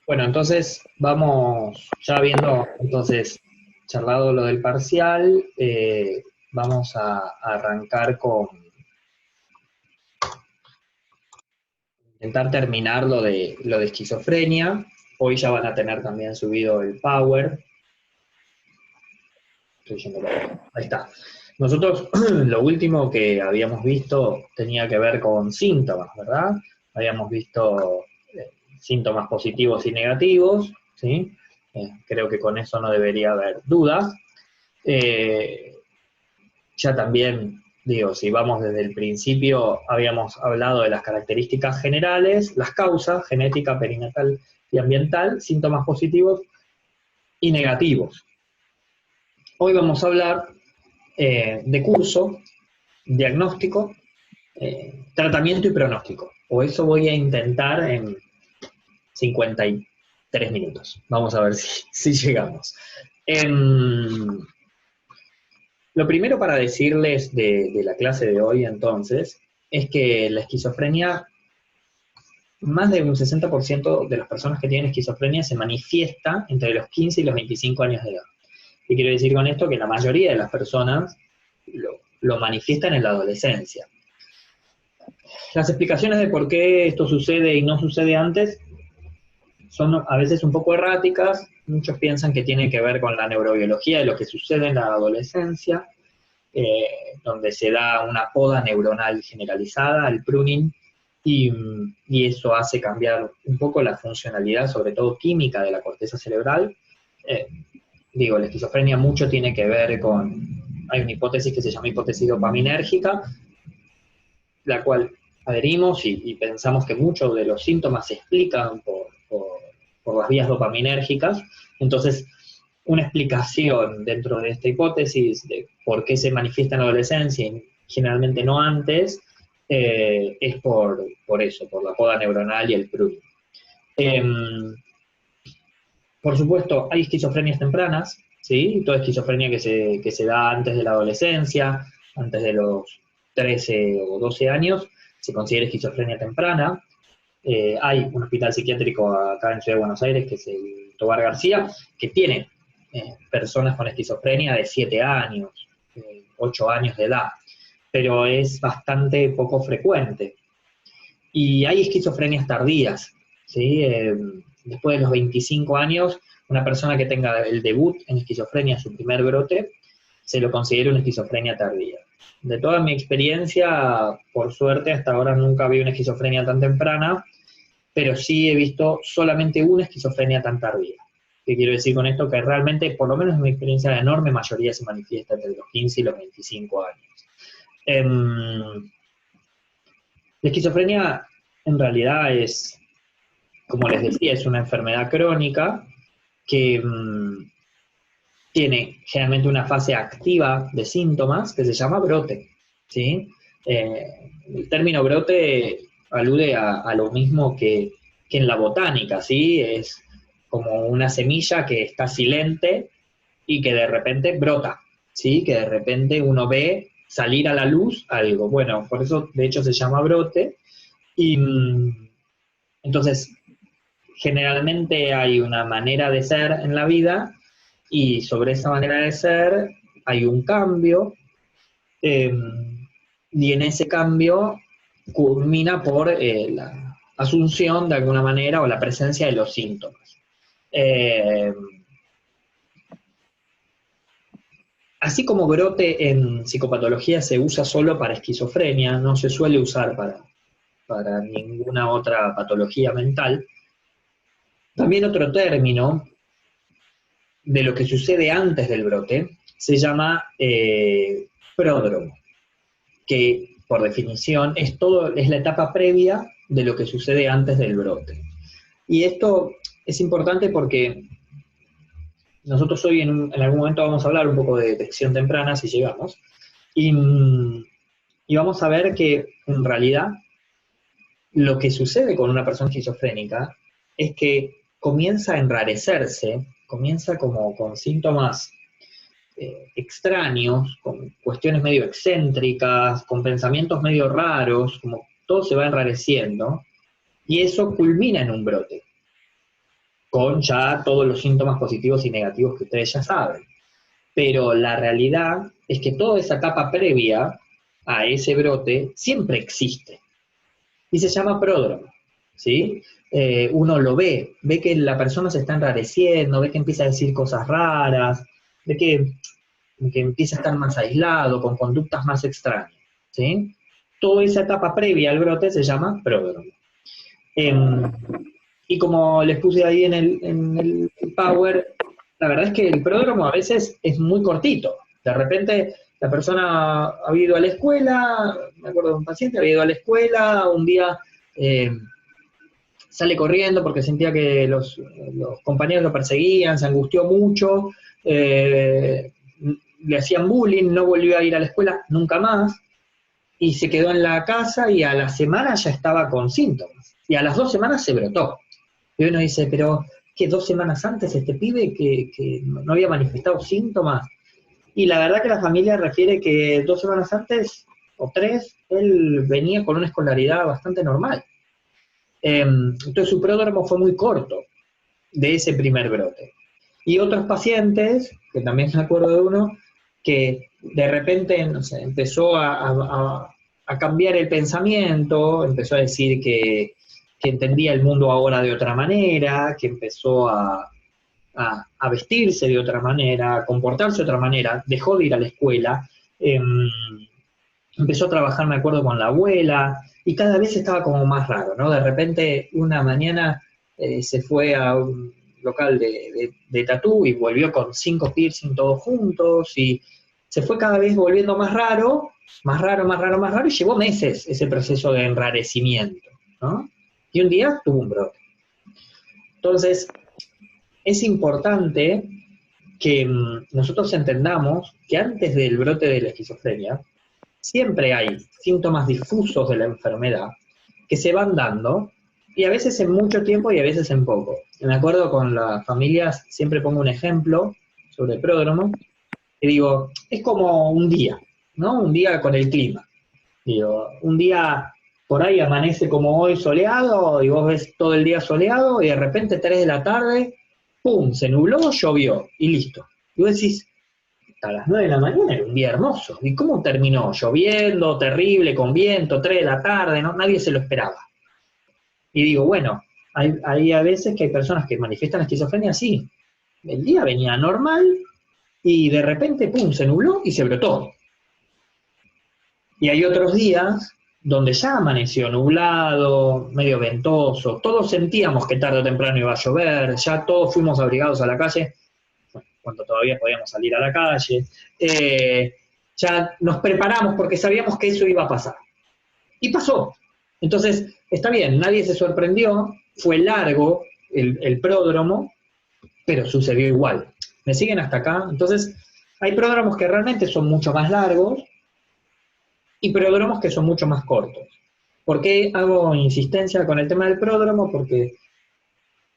Bueno, entonces vamos, ya habiendo entonces charlado lo del parcial, vamos a arrancar con intentar terminar lo de esquizofrenia. Hoy ya van a tener también subido el Power. Estoy yendo para acá. Ahí está. Nosotros lo último que habíamos visto tenía que ver con síntomas, ¿verdad? Habíamos visto síntomas positivos y negativos, ¿sí? Creo que con eso no debería haber dudas. Ya también, digo, si vamos desde el principio, habíamos hablado de las características generales, las causas, genética, perinatal y ambiental, síntomas positivos y negativos. Hoy vamos a hablar de curso, diagnóstico, tratamiento y pronóstico. O eso voy a intentar en 53 minutos. Vamos a ver si llegamos. Lo primero para decirles de la clase de hoy, entonces, es que la esquizofrenia, más de un 60% de las personas que tienen esquizofrenia se manifiesta entre los 15 y los 25 años de edad. ¿Qué quiero decir con esto? Que la mayoría de las personas lo manifiestan en la adolescencia. Las explicaciones de por qué esto sucede y no sucede antes son a veces un poco erráticas. Muchos piensan que tiene que ver con la neurobiología de lo que sucede en la adolescencia, donde se da una poda neuronal generalizada, el pruning, y eso hace cambiar un poco la funcionalidad, sobre todo química, de la corteza cerebral. La esquizofrenia mucho tiene que ver con, hay una hipótesis que se llama hipótesis dopaminérgica, la cual adherimos y pensamos que muchos de los síntomas se explican por las vías dopaminérgicas. Entonces, una explicación dentro de esta hipótesis de por qué se manifiesta en la adolescencia y generalmente no antes, es por eso, por la poda neuronal y el pruning. Por supuesto, hay esquizofrenias tempranas, ¿sí? Toda esquizofrenia que se da antes de la adolescencia, antes de los 13 o 12 años, se considera esquizofrenia temprana. Hay un hospital psiquiátrico acá en Ciudad de Buenos Aires, que es el Tobar García, que tiene personas con esquizofrenia de 7 años, 8 años de edad, pero es bastante poco frecuente. Y hay esquizofrenias tardías, ¿sí? Después de los 25 años, una persona que tenga el debut en esquizofrenia, su primer brote, se lo considera una esquizofrenia tardía. De toda mi experiencia, por suerte, hasta ahora nunca vi una esquizofrenia tan temprana, pero sí he visto solamente una esquizofrenia tan tardía. ¿Qué quiero decir con esto? Que realmente, por lo menos en mi experiencia, la enorme mayoría se manifiesta entre los 15 y los 25 años. La esquizofrenia, en realidad, es, como les decía, es una enfermedad crónica que tiene generalmente una fase activa de síntomas que se llama brote, ¿sí? El término brote alude a lo mismo que en la botánica, ¿sí? Es como una semilla que está silente y que de repente brota, ¿sí? Que de repente uno ve salir a la luz algo. Bueno, por eso de hecho se llama brote. Y entonces, generalmente hay una manera de ser en la vida y sobre esa manera de ser hay un cambio, eh, y en ese cambio culmina por la asunción de alguna manera o la presencia de los síntomas. Así como brote en psicopatología se usa solo para esquizofrenia, no se suele usar para ninguna otra patología mental. También otro término de lo que sucede antes del brote se llama pródromo, que por definición es la etapa previa de lo que sucede antes del brote. Y esto es importante porque nosotros hoy en algún momento vamos a hablar un poco de detección temprana, si llegamos, y vamos a ver que en realidad lo que sucede con una persona esquizofrénica es que comienza a enrarecerse, comienza como con síntomas extraños, con cuestiones medio excéntricas, con pensamientos medio raros, como todo se va enrareciendo, Y eso culmina en un brote, con ya todos los síntomas positivos y negativos que ustedes ya saben. Pero la realidad es que toda esa etapa previa a ese brote siempre existe. Y se llama pródromo, ¿sí? Uno lo ve que la persona se está enrareciendo, ve que empieza a decir cosas raras, ve que empieza a estar más aislado, con conductas más extrañas, ¿sí? Toda esa etapa previa al brote se llama pródromo. Y como les puse ahí en el Power, la verdad es que el pródromo a veces es muy cortito. De repente la persona había ido a la escuela, me acuerdo de un paciente, había ido a la escuela, un día sale corriendo porque sentía que los compañeros lo perseguían, se angustió mucho, le hacían bullying, no volvió a ir a la escuela nunca más, y se quedó en la casa y a la semana ya estaba con síntomas. Y a las 2 semanas se brotó. Y uno dice, pero que 2 semanas antes este pibe que no había manifestado síntomas. Y la verdad que la familia refiere que 2 semanas antes, o 3, él venía con una escolaridad bastante normal. Entonces su pródromo fue muy corto de ese primer brote. Y otros pacientes, que también me acuerdo de uno, que de repente, no sé, empezó a cambiar el pensamiento, empezó a decir que entendía el mundo ahora de otra manera, que empezó a vestirse de otra manera, a comportarse de otra manera, dejó de ir a la escuela, empezó a trabajar, me acuerdo, con la abuela, y cada vez estaba como más raro, ¿no? De repente, una mañana se fue a un local de tatú y volvió con 5 piercing todos juntos, y se fue cada vez volviendo más raro, más raro, más raro, más raro, y llevó meses ese proceso de enrarecimiento, ¿no? Y un día tuvo un brote. Entonces, es importante que nosotros entendamos que antes del brote de la esquizofrenia, siempre hay síntomas difusos de la enfermedad que se van dando, y a veces en mucho tiempo y a veces en poco. Me acuerdo con las familias, siempre pongo un ejemplo sobre el pródromo, y digo, es como un día, ¿no? Un día con el clima. Digo, un día por ahí amanece como hoy soleado, y vos ves todo el día soleado, y de repente 3 de la tarde, ¡pum!, se nubló, llovió, y listo. Y vos decís, a las 9 de la mañana era un día hermoso. ¿Y cómo terminó? Lloviendo, terrible, con viento, 3 de la tarde, ¿no? Nadie se lo esperaba. Y digo, bueno, hay a veces que hay personas que manifiestan esquizofrenia así. El día venía normal y de repente, pum, se nubló y se brotó. Y hay otros días donde ya amaneció nublado, medio ventoso, todos sentíamos que tarde o temprano iba a llover, ya todos fuimos abrigados a la calle, cuando todavía podíamos salir a la calle, ya nos preparamos porque sabíamos que eso iba a pasar. Y pasó. Entonces, está bien, nadie se sorprendió, fue largo el pródromo, pero sucedió igual. ¿Me siguen hasta acá? Entonces, hay pródromos que realmente son mucho más largos y pródromos que son mucho más cortos. ¿Por qué hago insistencia con el tema del pródromo? Porque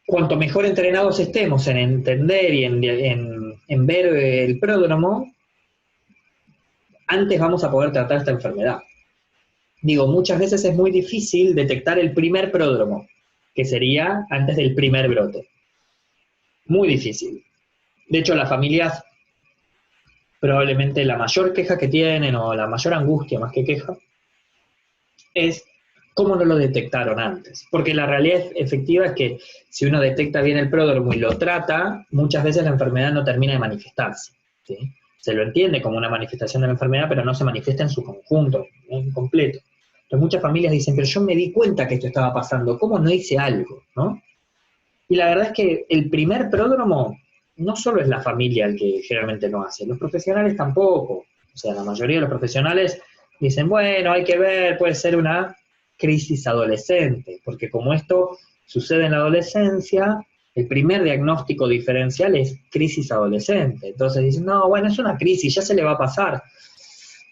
cuanto mejor entrenados estemos en entender y en ver el pródromo, antes vamos a poder tratar esta enfermedad. Digo, muchas veces es muy difícil detectar el primer pródromo, que sería antes del primer brote. Muy difícil. De hecho, las familias, probablemente la mayor queja que tienen, o la mayor angustia más que queja, es cómo no lo detectaron antes. Porque la realidad efectiva es que si uno detecta bien el pródromo y lo trata, muchas veces la enfermedad no termina de manifestarse, ¿sí? Se lo entiende como una manifestación de la enfermedad, pero no se manifiesta en su conjunto, en completo. Entonces muchas familias dicen, pero yo me di cuenta que esto estaba pasando, ¿cómo no hice algo? ¿No? Y la verdad es que el primer pródromo no solo es la familia el que generalmente no hace, los profesionales tampoco. O sea, la mayoría de los profesionales dicen, bueno, hay que ver, puede ser una crisis adolescente, porque como esto sucede en la adolescencia, el primer diagnóstico diferencial es crisis adolescente. Entonces dicen, no, bueno, es una crisis, ya se le va a pasar.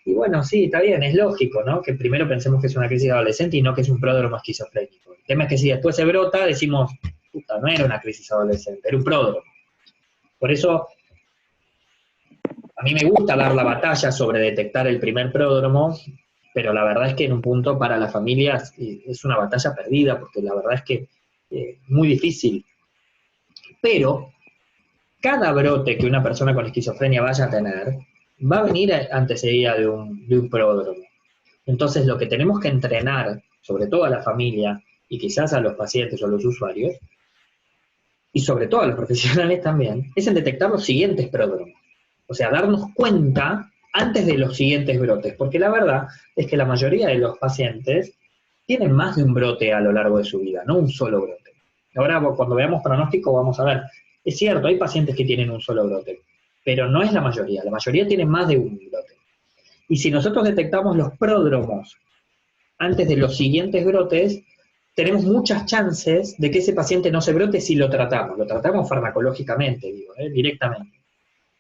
Y bueno, sí, está bien, es lógico, ¿no? Que primero pensemos que es una crisis adolescente y no que es un pródromo esquizofrénico. El tema es que si después se brota, decimos, puta, no era una crisis adolescente, era un pródromo. Por eso, a mí me gusta dar la batalla sobre detectar el primer pródromo, pero la verdad es que en un punto para las familias es una batalla perdida, porque la verdad es que muy difícil. Pero cada brote que una persona con esquizofrenia vaya a tener va a venir antecedida de un pródromo. Entonces lo que tenemos que entrenar, sobre todo a la familia y quizás a los pacientes o a los usuarios, y sobre todo a los profesionales también, es en detectar los siguientes pródromos. O sea, darnos cuenta antes de los siguientes brotes, porque la verdad es que la mayoría de los pacientes tienen más de un brote a lo largo de su vida, no un solo brote. Ahora, cuando veamos pronóstico, vamos a ver, es cierto, hay pacientes que tienen un solo brote, pero no es la mayoría tienen más de un brote. Y si nosotros detectamos los pródromos antes de los siguientes brotes, tenemos muchas chances de que ese paciente no se brote si lo tratamos farmacológicamente, digo, directamente.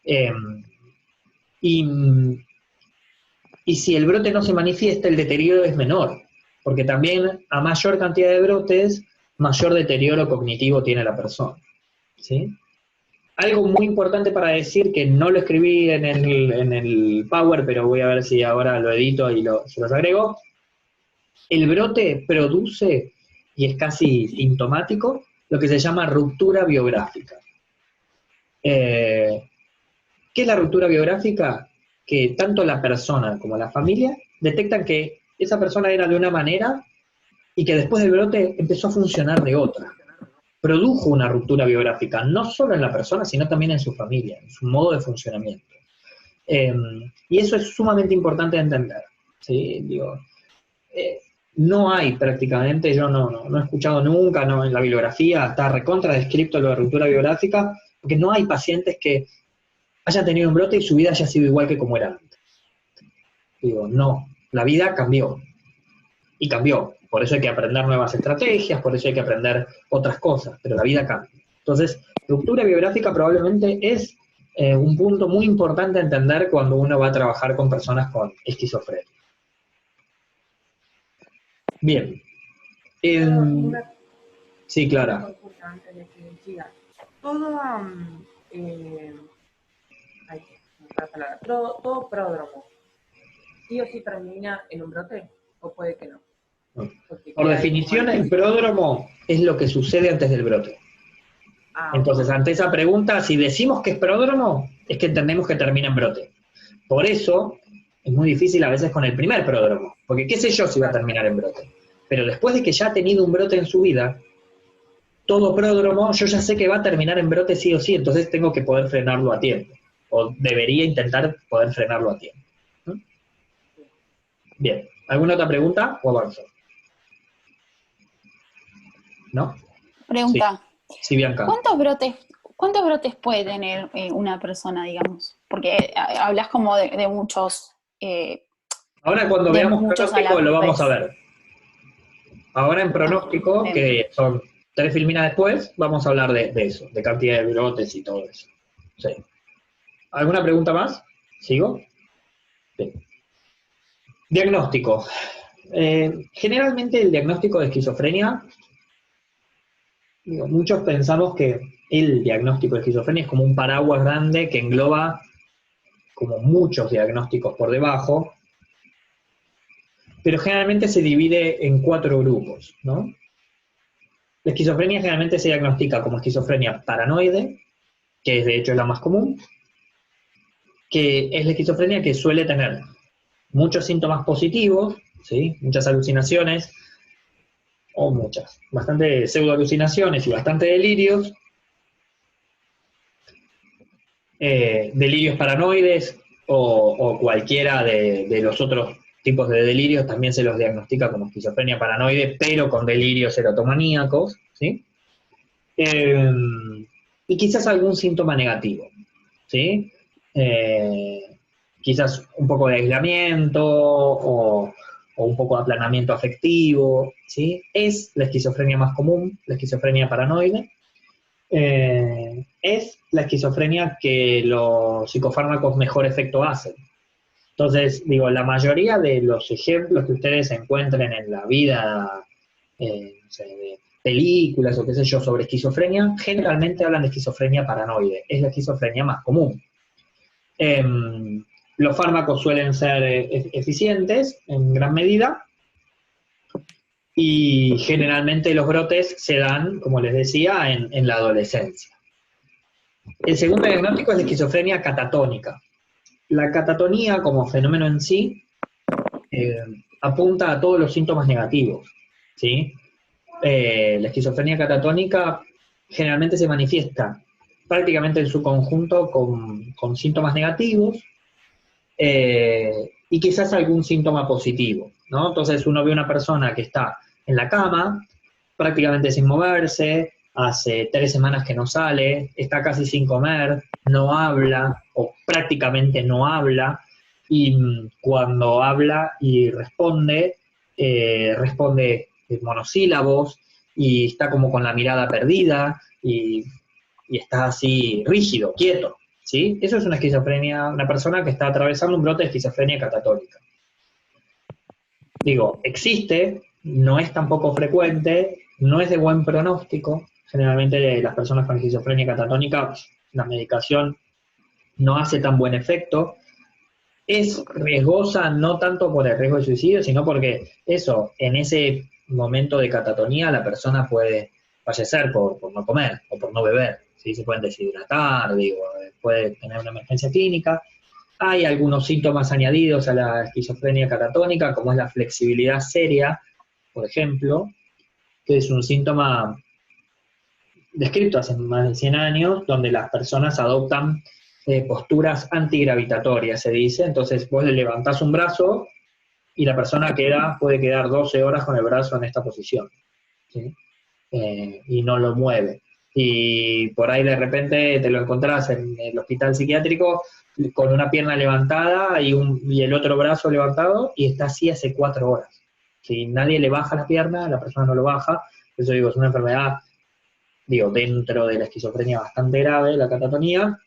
Eh, y, y si el brote no se manifiesta, el deterioro es menor, porque también a mayor cantidad de brotes, mayor deterioro cognitivo tiene la persona. ¿Sí? Algo muy importante para decir, que no lo escribí en el Power, pero voy a ver si ahora lo edito y se los agrego. El brote produce, y es casi sintomático, lo que se llama ruptura biográfica. ¿Qué es la ruptura biográfica? Que tanto la persona como la familia detectan que esa persona era de una manera y que después del brote empezó a funcionar de otra. Produjo una ruptura biográfica, no solo en la persona, sino también en su familia, en su modo de funcionamiento. Y eso es sumamente importante de entender. ¿Sí? Digo, no hay prácticamente, yo no he escuchado nunca, no, en la bibliografía está recontra descrito lo de ruptura biográfica, porque no hay pacientes que hayan tenido un brote y su vida haya sido igual que como era antes. Digo, no, la vida cambió, y cambió. Por eso hay que aprender nuevas estrategias, por eso hay que aprender otras cosas, pero la vida cambia. Entonces, ruptura biográfica probablemente es un punto muy importante a entender cuando uno va a trabajar con personas con esquizofrenia. Bien. Sí, Clara. Antes de que siga. Todo, todo pródromo, ¿sí o sí termina en un brote? ¿O puede que no? Por definición, el pródromo es lo que sucede antes del brote. Entonces, ante esa pregunta, si decimos que es pródromo, es que entendemos que termina en brote. Por eso, es muy difícil a veces con el primer pródromo, porque qué sé yo si va a terminar en brote. Pero después de que ya ha tenido un brote en su vida, todo pródromo, yo ya sé que va a terminar en brote sí o sí, entonces tengo que poder frenarlo a tiempo. O debería intentar poder frenarlo a tiempo. ¿Mm? Bien, ¿alguna otra pregunta o avanzo? ¿No? Pregunta. Sí, Bianca. ¿Cuántos brotes puede tener una persona, digamos? Porque hablas como de muchos. Ahora cuando veamos pronóstico lo vamos a ver. Ahora en pronóstico, que son 3 filminas después, vamos a hablar de eso, de cantidad de brotes y todo eso. Sí. ¿Alguna pregunta más? ¿Sigo? Bien. Diagnóstico. Generalmente el diagnóstico de esquizofrenia, muchos pensamos que el diagnóstico de esquizofrenia es como un paraguas grande que engloba como muchos diagnósticos por debajo, pero generalmente se divide en 4 grupos, ¿no? La esquizofrenia generalmente se diagnostica como esquizofrenia paranoide, que es de hecho la más común, que es la esquizofrenia que suele tener muchos síntomas positivos, ¿sí? Muchas alucinaciones, o muchas, bastante pseudoalucinaciones y bastante delirios, delirios paranoides o cualquiera de los otros tipos de delirios también se los diagnostica como esquizofrenia paranoide, pero con delirios erotomaníacos, ¿sí? Y quizás algún síntoma negativo, ¿sí? Quizás un poco de aislamiento o un poco de aplanamiento afectivo, ¿sí? Es la esquizofrenia más común, la esquizofrenia paranoide. Es la esquizofrenia que los psicofármacos mejor efecto hacen. Entonces, digo, la mayoría de los ejemplos que ustedes encuentren en la vida, no sé, de películas o qué sé yo, sobre esquizofrenia, generalmente hablan de esquizofrenia paranoide. Es la esquizofrenia más común. Los fármacos suelen ser eficientes en gran medida, y generalmente los brotes se dan, como les decía, en la adolescencia. El segundo diagnóstico es de esquizofrenia catatónica. La catatonía como fenómeno en sí apunta a todos los síntomas negativos, ¿sí? La esquizofrenia catatónica generalmente se manifiesta prácticamente en su conjunto con síntomas negativos y quizás algún síntoma positivo, ¿no? Entonces uno ve una persona que está en la cama, prácticamente sin moverse, hace 3 semanas que no sale, está casi sin comer, no habla o prácticamente no habla, y cuando habla y responde, responde monosílabos y está como con la mirada perdida y está así rígido, quieto, ¿sí? Eso es una esquizofrenia, una persona que está atravesando un brote de esquizofrenia catatónica. Digo, existe, no es tampoco frecuente, no es de buen pronóstico. Generalmente las personas con esquizofrenia catatónica, la medicación no hace tan buen efecto. Es riesgosa no tanto por el riesgo de suicidio, sino porque eso, en ese momento de catatonía, la persona puede fallecer por no comer o por no beber, ¿sí? Se pueden deshidratar, digo, puede tener una emergencia clínica. Hay algunos síntomas añadidos a la esquizofrenia catatónica, como es la flexibilidad seria, por ejemplo, que es un síntoma descrito hace más de 100 años, donde las personas adoptan posturas antigravitatorias, se dice. Entonces vos le levantás un brazo y la persona puede quedar 12 horas con el brazo en esta posición, ¿sí? Y no lo mueve. Y por ahí de repente te lo encontrás en el hospital psiquiátrico con una pierna levantada y el otro brazo levantado, y está así hace 4 horas. Si nadie le baja la pierna, la persona no lo baja. Eso digo, es una enfermedad, digo, dentro de la esquizofrenia bastante grave, la catatonía,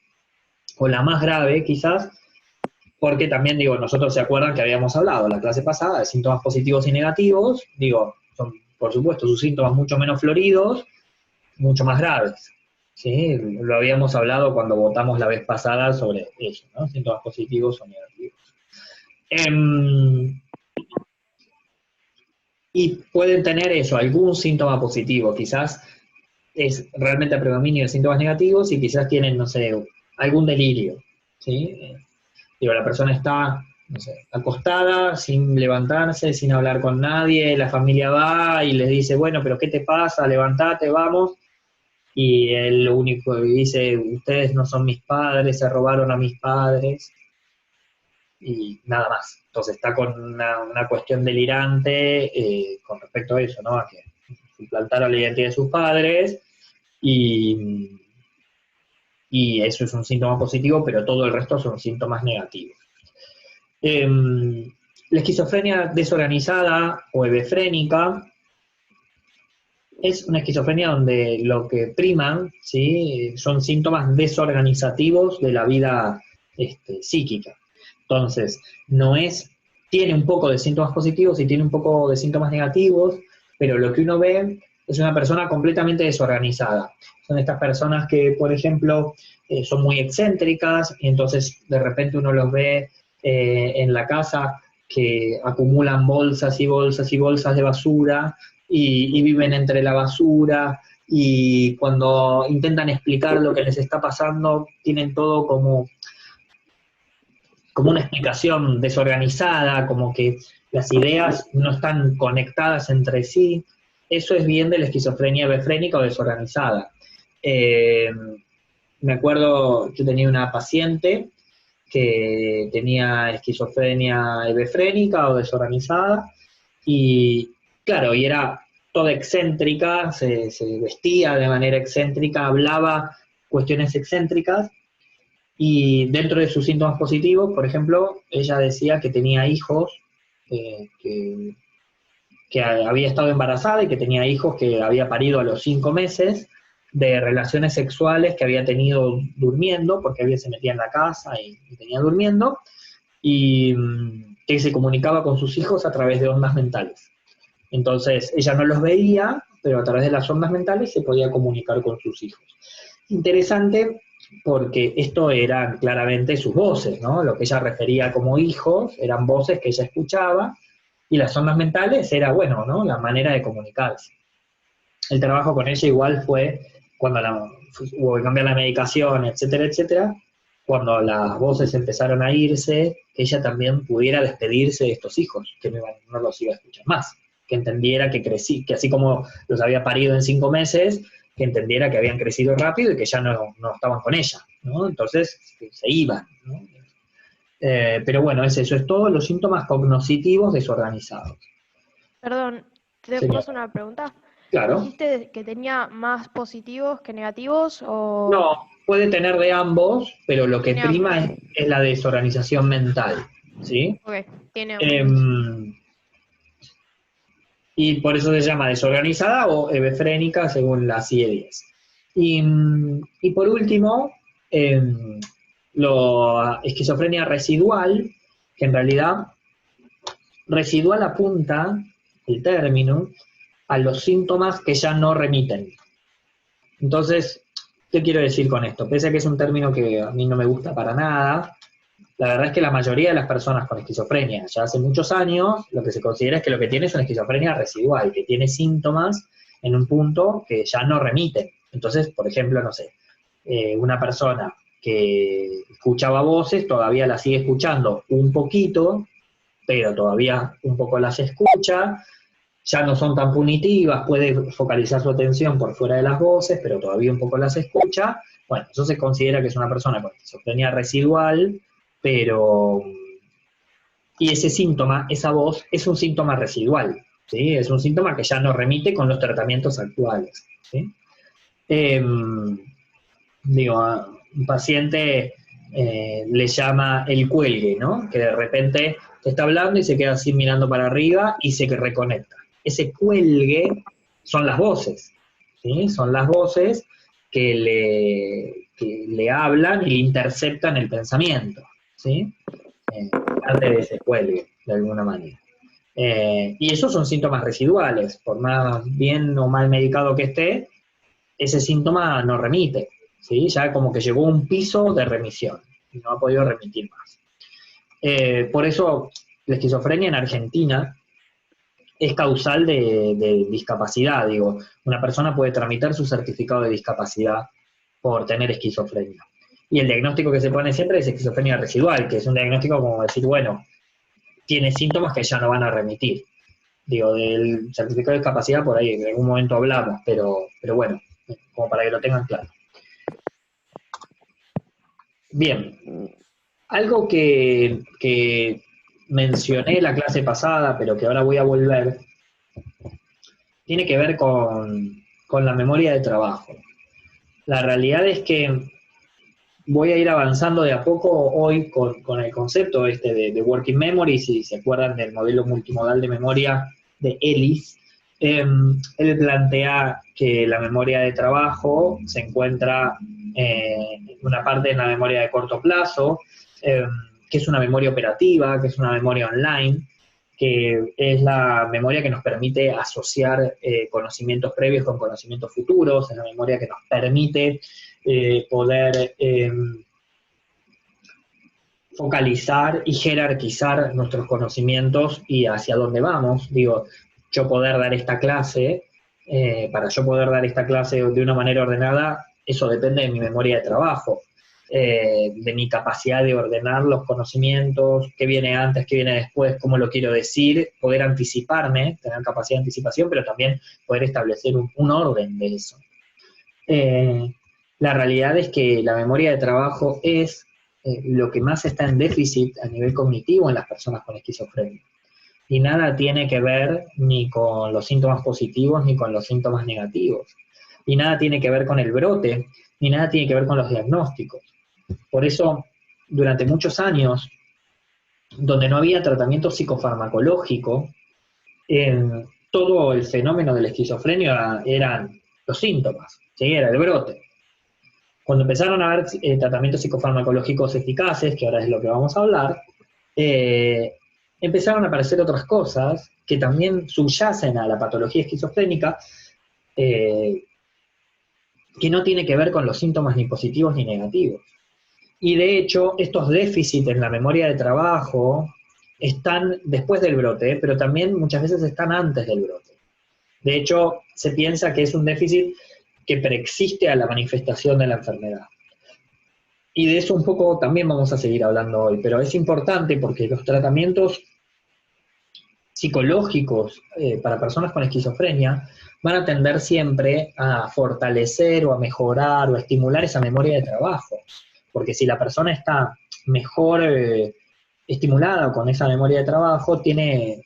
o la más grave quizás, porque también, digo, nosotros se acuerdan que habíamos hablado la clase pasada de síntomas positivos y negativos, digo, son por supuesto sus síntomas mucho menos floridos, mucho más graves, ¿sí? Lo habíamos hablado cuando votamos la vez pasada sobre eso, ¿no? Síntomas positivos o negativos. Y pueden tener eso, algún síntoma positivo, quizás es realmente predominio de síntomas negativos y quizás tienen, no sé, algún delirio, ¿sí? Digo, la persona está, no sé, acostada, sin levantarse, sin hablar con nadie, la familia va y les dice, bueno, pero ¿qué te pasa? Levantate, vamos. Y él lo único que dice, ustedes no son mis padres, se robaron a mis padres, y nada más. Entonces está con una cuestión delirante con respecto a eso, ¿no? A que suplantaron la identidad de sus padres, y eso es un síntoma positivo, pero todo el resto son síntomas negativos. La esquizofrenia desorganizada o hebefrénica es una esquizofrenia donde lo que priman, ¿sí?, son síntomas desorganizativos de la vida psíquica. Entonces, tiene un poco de síntomas positivos y tiene un poco de síntomas negativos, pero lo que uno ve es una persona completamente desorganizada. Son estas personas que, por ejemplo, son muy excéntricas, y entonces de repente uno los ve en la casa que acumulan bolsas y bolsas y bolsas de basura, y viven entre la basura, y cuando intentan explicar lo que les está pasando, tienen todo como una explicación desorganizada, como que las ideas no están conectadas entre sí. Eso es bien de la esquizofrenia hebefrénica o desorganizada. Me acuerdo, yo tenía una paciente que tenía esquizofrenia hebefrénica o desorganizada, y claro, y era toda excéntrica, se vestía de manera excéntrica, hablaba cuestiones excéntricas, y dentro de sus síntomas positivos, por ejemplo, ella decía que tenía hijos, que había estado embarazada y que tenía hijos que había parido a los 5 meses, de relaciones sexuales que había tenido durmiendo, porque se metía en la casa y tenía durmiendo, y que se comunicaba con sus hijos a través de ondas mentales. Entonces, ella no los veía, pero a través de las ondas mentales se podía comunicar con sus hijos. Interesante, porque esto eran claramente sus voces, ¿no? Lo que ella refería como hijos eran voces que ella escuchaba, y las ondas mentales era, bueno, ¿no? La manera de comunicarse. El trabajo con ella igual fue cuando hubo que cambiar la medicación, etcétera, etcétera, cuando las voces empezaron a irse, que ella también pudiera despedirse de estos hijos, que no los iba a escuchar más, que entendiera que crecí, que así como los había parido en 5 meses, que entendiera que habían crecido rápido y que ya no estaban con ella, ¿no? Entonces se iban, ¿no? Pero bueno, eso es todo, los síntomas cognitivos desorganizados. Perdón, ¿te puedo Señor, hacer una pregunta? claro. ¿Dijiste que tenía más positivos que negativos o No, puede tener de ambos, pero lo que tiene ambos? prima es la desorganización mental, ¿sí? Ok, tiene ambos. Em, y por eso se llama desorganizada o hebefrénica según la CIE-10. Y por último, esquizofrenia residual, que en realidad residual apunta el término a los síntomas que ya no remiten. Entonces, ¿qué quiero decir con esto? Pese a que es un término que a mí no me gusta para nada, la verdad es que la mayoría de las personas con esquizofrenia, ya hace muchos años, lo que se considera es que lo que tiene es una esquizofrenia residual, que tiene síntomas en un punto que ya no remiten. Entonces, por ejemplo, no sé, una persona que escuchaba voces todavía las sigue escuchando un poquito, pero todavía un poco las escucha, ya no son tan punitivas, puede focalizar su atención por fuera de las voces, pero todavía un poco las escucha. Bueno, eso se considera que es una persona con esquizofrenia residual, pero... Y ese síntoma, esa voz, es un síntoma residual, ¿sí? Es un síntoma que ya no remite con los tratamientos actuales, ¿sí? Digo, a un paciente le llama el cuelgue, ¿no? Que de repente te está hablando y se queda así mirando para arriba y se reconecta. Ese cuelgue son las voces, ¿sí? Son las voces que le hablan y le interceptan el pensamiento, ¿sí? Parte de ese cuelgue, de alguna manera. Y esos son síntomas residuales, por más bien o mal medicado que esté, ese síntoma no remite, ¿sí? Ya como que llegó a un piso de remisión y no ha podido remitir más. Por eso la esquizofrenia en Argentina es causal de discapacidad, digo, una persona puede tramitar su certificado de discapacidad por tener esquizofrenia. Y el diagnóstico que se pone siempre es esquizofrenia residual, que es un diagnóstico como decir, bueno, tiene síntomas que ya no van a remitir. Digo, del certificado de discapacidad por ahí en algún momento hablamos, pero bueno, como para que lo tengan claro. Bien, algo que mencioné la clase pasada, pero que ahora voy a volver, tiene que ver con la memoria de trabajo. La realidad es que voy a ir avanzando de a poco hoy con el concepto este de Working Memory, si se acuerdan del modelo multimodal de memoria de Ellis. Él plantea que la memoria de trabajo se encuentra una parte en la memoria de corto plazo, que es una memoria operativa, que es una memoria online, que es la memoria que nos permite asociar conocimientos previos con conocimientos futuros, es la memoria que nos permite poder focalizar y jerarquizar nuestros conocimientos y hacia dónde vamos. Digo, yo poder dar esta clase, para yo poder dar esta clase de una manera ordenada, eso depende de mi memoria de trabajo, de mi capacidad de ordenar los conocimientos, qué viene antes, qué viene después, cómo lo quiero decir, poder anticiparme, tener capacidad de anticipación, pero también poder establecer un orden de eso. La realidad es que la memoria de trabajo es lo que más está en déficit a nivel cognitivo en las personas con esquizofrenia. Y nada tiene que ver ni con los síntomas positivos ni con los síntomas negativos. Y nada tiene que ver con el brote, ni nada tiene que ver con los diagnósticos. Por eso, durante muchos años, donde no había tratamiento psicofarmacológico, todo el fenómeno de la esquizofrenia eran los síntomas, ¿sí? Era el brote. Cuando empezaron a haber tratamientos psicofarmacológicos eficaces, que ahora es lo que vamos a hablar, empezaron a aparecer otras cosas que también subyacen a la patología esquizofrénica, que no tiene que ver con los síntomas ni positivos ni negativos. Y de hecho, estos déficits en la memoria de trabajo están después del brote, pero también muchas veces están antes del brote. De hecho, se piensa que es un déficit que preexiste a la manifestación de la enfermedad. Y de eso un poco también vamos a seguir hablando hoy, pero es importante porque los tratamientos psicológicos para personas con esquizofrenia van a tender siempre a fortalecer o a mejorar o a estimular esa memoria de trabajo. Porque si la persona está mejor estimulada con esa memoria de trabajo, tiene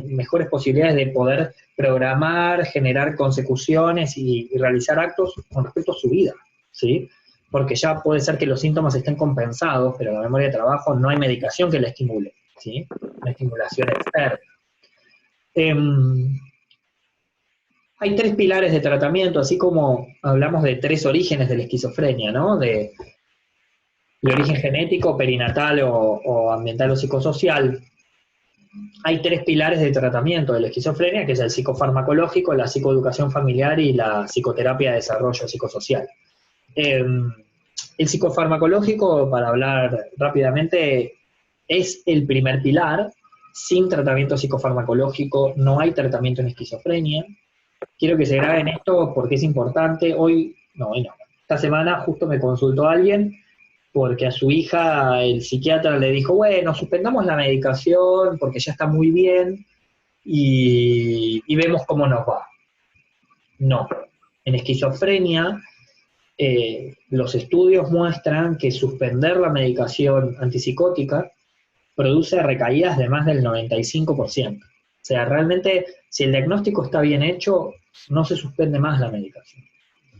mejores posibilidades de poder programar, generar consecuciones y realizar actos con respecto a su vida, ¿sí? Porque ya puede ser que los síntomas estén compensados, pero la memoria de trabajo no hay medicación que la estimule, ¿sí? Una estimulación externa. Hay 3 pilares de tratamiento, así como hablamos de 3 orígenes de la esquizofrenia, ¿no? De origen genético, perinatal o ambiental o psicosocial. Hay 3 pilares de tratamiento de la esquizofrenia, que es el psicofarmacológico, la psicoeducación familiar y la psicoterapia de desarrollo psicosocial. El psicofarmacológico, para hablar rápidamente, es el primer pilar. Sin tratamiento psicofarmacológico no hay tratamiento en esquizofrenia. Quiero que se graben esto porque es importante. Hoy no. Esta semana justo me consultó alguien porque a su hija el psiquiatra le dijo, bueno, suspendamos la medicación porque ya está muy bien y vemos cómo nos va. No, en esquizofrenia los estudios muestran que suspender la medicación antipsicótica produce recaídas de más del 95%. O sea, realmente, si el diagnóstico está bien hecho, no se suspende más la medicación.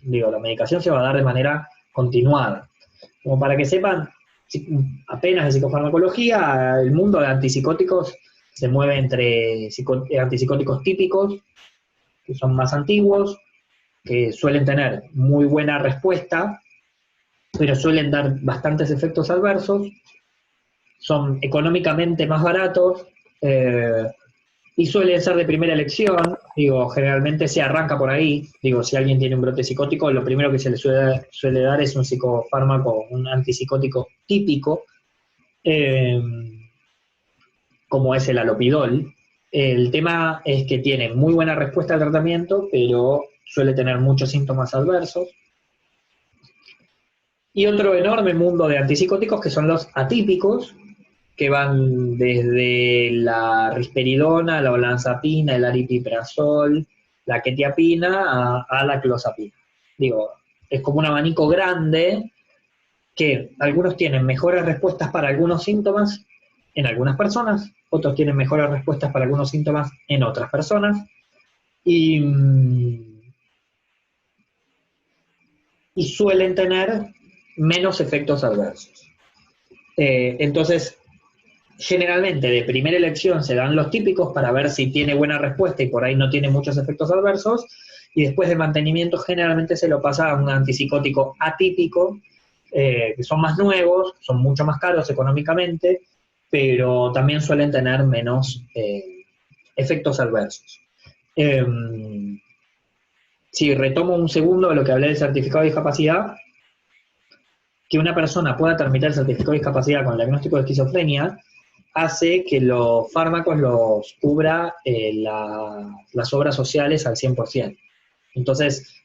Digo, la medicación se va a dar de manera continuada. Como para que sepan, apenas de psicofarmacología, el mundo de antipsicóticos se mueve entre antipsicóticos típicos, que son más antiguos, que suelen tener muy buena respuesta, pero suelen dar bastantes efectos adversos, son económicamente más baratos y suelen ser de primera elección. Digo, generalmente se arranca por ahí. Digo, si alguien tiene un brote psicótico, lo primero que se le suele dar es un psicofármaco, un antipsicótico típico, como es el alopidol. El tema es que tiene muy buena respuesta al tratamiento, pero suele tener muchos síntomas adversos. Y otro enorme mundo de antipsicóticos que son los atípicos, que van desde la risperidona, la olanzapina, el aripiprazol, la quetiapina, a la clozapina. Digo, es como un abanico grande que algunos tienen mejores respuestas para algunos síntomas en algunas personas, otros tienen mejores respuestas para algunos síntomas en otras personas, y suelen tener menos efectos adversos. Entonces, generalmente de primera elección se dan los típicos para ver si tiene buena respuesta y por ahí no tiene muchos efectos adversos, y después de mantenimiento generalmente se lo pasa a un antipsicótico atípico, que son más nuevos, son mucho más caros económicamente, pero también suelen tener menos efectos adversos. Si retomo un segundo de lo que hablé del certificado de discapacidad, que una persona pueda tramitar el certificado de discapacidad con el diagnóstico de esquizofrenia hace que los fármacos los cubra las obras sociales al 100%. Entonces,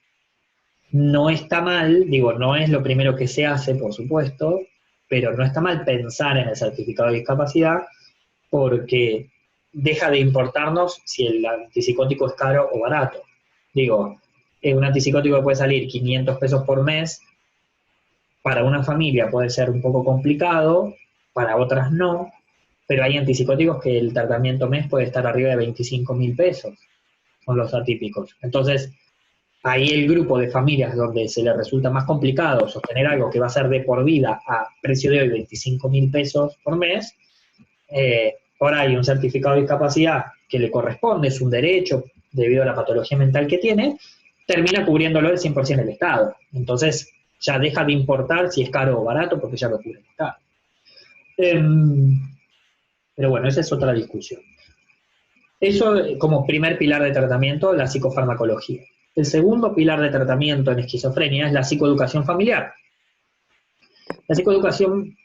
no está mal, digo, no es lo primero que se hace, por supuesto, pero no está mal pensar en el certificado de discapacidad porque deja de importarnos si el antipsicótico es caro o barato. Digo, un antipsicótico puede salir 500 pesos por mes, para una familia puede ser un poco complicado, para otras no, pero hay antipsicóticos que el tratamiento mes puede estar arriba de 25.000 pesos, son los atípicos. Entonces, ahí el grupo de familias donde se le resulta más complicado sostener algo que va a ser de por vida a precio de hoy 25.000 pesos por mes, ahora hay un certificado de discapacidad que le corresponde, es un derecho debido a la patología mental que tiene, termina cubriéndolo el 100% del Estado. Entonces, ya deja de importar si es caro o barato porque ya lo cubre el Estado. Pero bueno, esa es otra discusión. Eso como primer pilar de tratamiento, la psicofarmacología. El segundo pilar de tratamiento en esquizofrenia es la psicoeducación familiar. La psicoeducación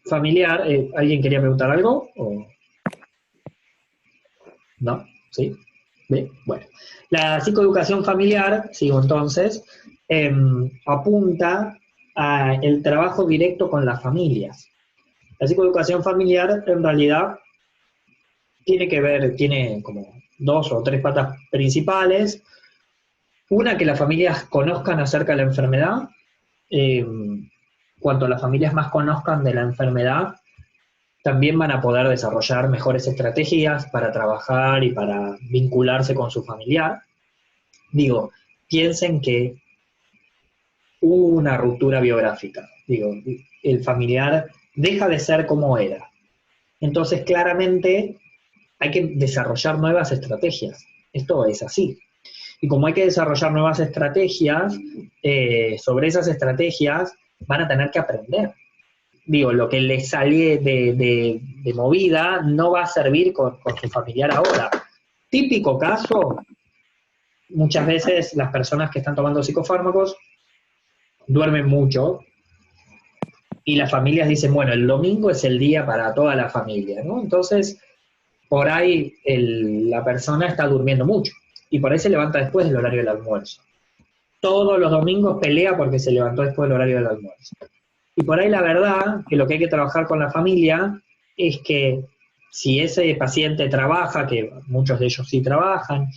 familiar, ¿alguien quería preguntar algo? ¿O? ¿No? ¿Sí? ¿Bien? Bueno. La psicoeducación familiar, sigo entonces, apunta al trabajo directo con las familias. La psicoeducación familiar, en realidad, tiene como 2 o 3 patas principales. Una, que las familias conozcan acerca de la enfermedad. Cuanto las familias más conozcan de la enfermedad, también van a poder desarrollar mejores estrategias para trabajar y para vincularse con su familiar. Digo, piensen que hubo una ruptura biográfica. Digo, el familiar deja de ser como era. Entonces, claramente, hay que desarrollar nuevas estrategias. Esto es así. Y como hay que desarrollar nuevas estrategias, sobre esas estrategias van a tener que aprender. Digo, lo que les sale de movida no va a servir con su familiar ahora. Típico caso, muchas veces las personas que están tomando psicofármacos duermen mucho y las familias dicen, bueno, el domingo es el día para toda la familia, ¿no? Entonces, por ahí la persona está durmiendo mucho y por ahí se levanta después del horario del almuerzo. Todos los domingos pelea porque se levantó después del horario del almuerzo. Y por ahí la verdad que lo que hay que trabajar con la familia es que si ese paciente trabaja, que muchos de ellos sí trabajan,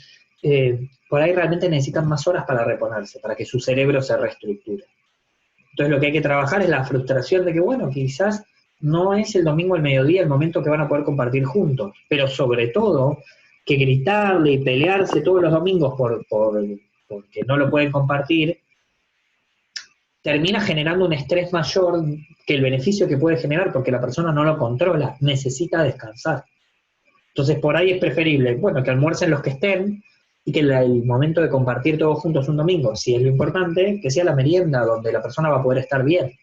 por ahí realmente necesitan más horas para reponerse, para que su cerebro se reestructure. Entonces lo que hay que trabajar es la frustración de que, bueno, quizás no es el domingo al mediodía el momento que van a poder compartir juntos, pero sobre todo que gritarle y pelearse todos los domingos porque no lo pueden compartir, termina generando un estrés mayor que el beneficio que puede generar, porque la persona no lo controla, necesita descansar. Entonces por ahí es preferible, bueno, que almuercen los que estén, y que el momento de compartir todos juntos un domingo, si es lo importante, que sea la merienda, donde la persona va a poder estar bien,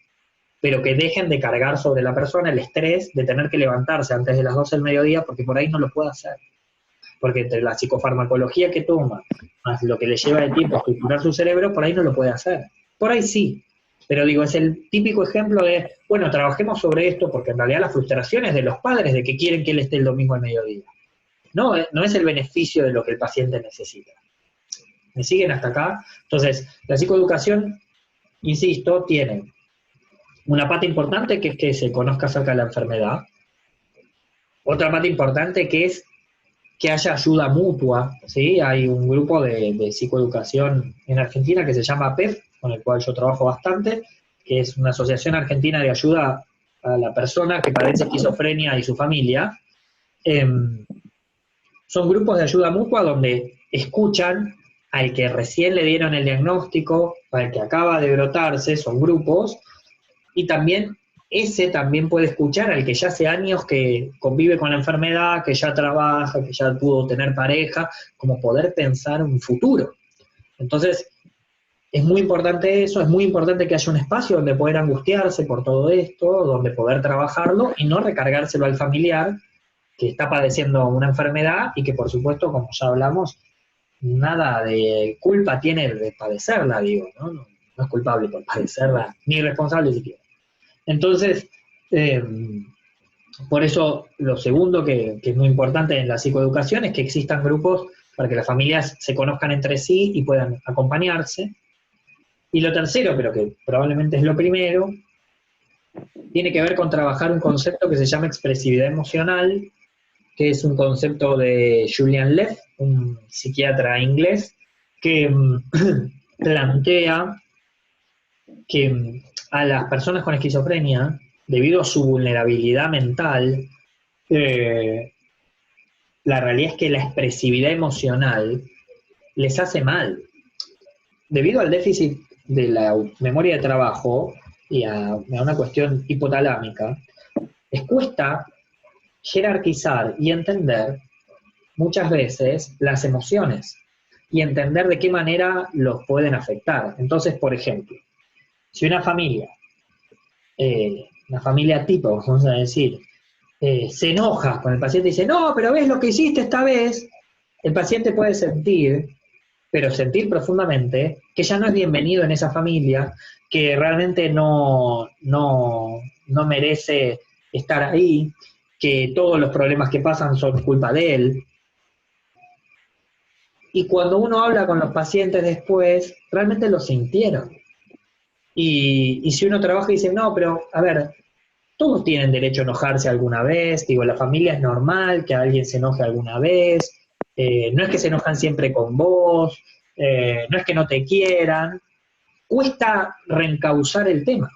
pero que dejen de cargar sobre la persona el estrés de tener que levantarse antes de las 12 del mediodía, porque por ahí no lo puede hacer. Porque entre la psicofarmacología que toma, más lo que le lleva de tiempo a estructurar su cerebro, por ahí no lo puede hacer. Por ahí sí, pero digo, es el típico ejemplo de, bueno, trabajemos sobre esto, porque en realidad la frustración es de los padres de que quieren que él esté el domingo al mediodía. No es el beneficio de lo que el paciente necesita. ¿Me siguen hasta acá? Entonces, la psicoeducación, insisto, tiene una pata importante que es que se conozca acerca de la enfermedad. Otra pata importante que es que haya ayuda mutua, ¿sí? Hay un grupo de psicoeducación en Argentina que se llama PEF, con el cual yo trabajo bastante, que es una asociación argentina de ayuda a la persona que padece esquizofrenia y su familia. Son grupos de ayuda mutua donde escuchan al que recién le dieron el diagnóstico, al que acaba de brotarse, son grupos, y también ese también puede escuchar al que ya hace años que convive con la enfermedad, que ya trabaja, que ya pudo tener pareja, como poder pensar un futuro. Entonces, es muy importante eso, es muy importante que haya un espacio donde poder angustiarse por todo esto, donde poder trabajarlo y no recargárselo al familiar que está padeciendo una enfermedad y que, por supuesto, como ya hablamos, nada de culpa tiene de padecerla, digo, ¿no? No es culpable por padecerla, ni responsable siquiera. Entonces, por eso lo segundo que es muy importante en la psicoeducación es que existan grupos para que las familias se conozcan entre sí y puedan acompañarse. Y lo tercero, pero que probablemente es lo primero, tiene que ver con trabajar un concepto que se llama expresividad emocional, que es un concepto de Julian Leff, un psiquiatra inglés, que plantea que a las personas con esquizofrenia, debido a su vulnerabilidad mental, la realidad es que la expresividad emocional les hace mal. Debido al déficit de la memoria de trabajo y a una cuestión hipotalámica, les cuesta jerarquizar y entender muchas veces las emociones y entender de qué manera los pueden afectar. Entonces, por ejemplo, si una familia tipo, vamos a decir, se enoja con el paciente y dice, no, pero ves lo que hiciste esta vez, el paciente puede sentir pero sentir profundamente que ya no es bienvenido en esa familia, que realmente no merece estar ahí, que todos los problemas que pasan son culpa de él. Y cuando uno habla con los pacientes después, realmente lo sintieron. Y si uno trabaja y dice, no, pero a ver, todos tienen derecho a enojarse alguna vez, digo, la familia es normal que alguien se enoje alguna vez, no es que se enojan siempre con vos, no es que no te quieran, cuesta reencauzar el tema.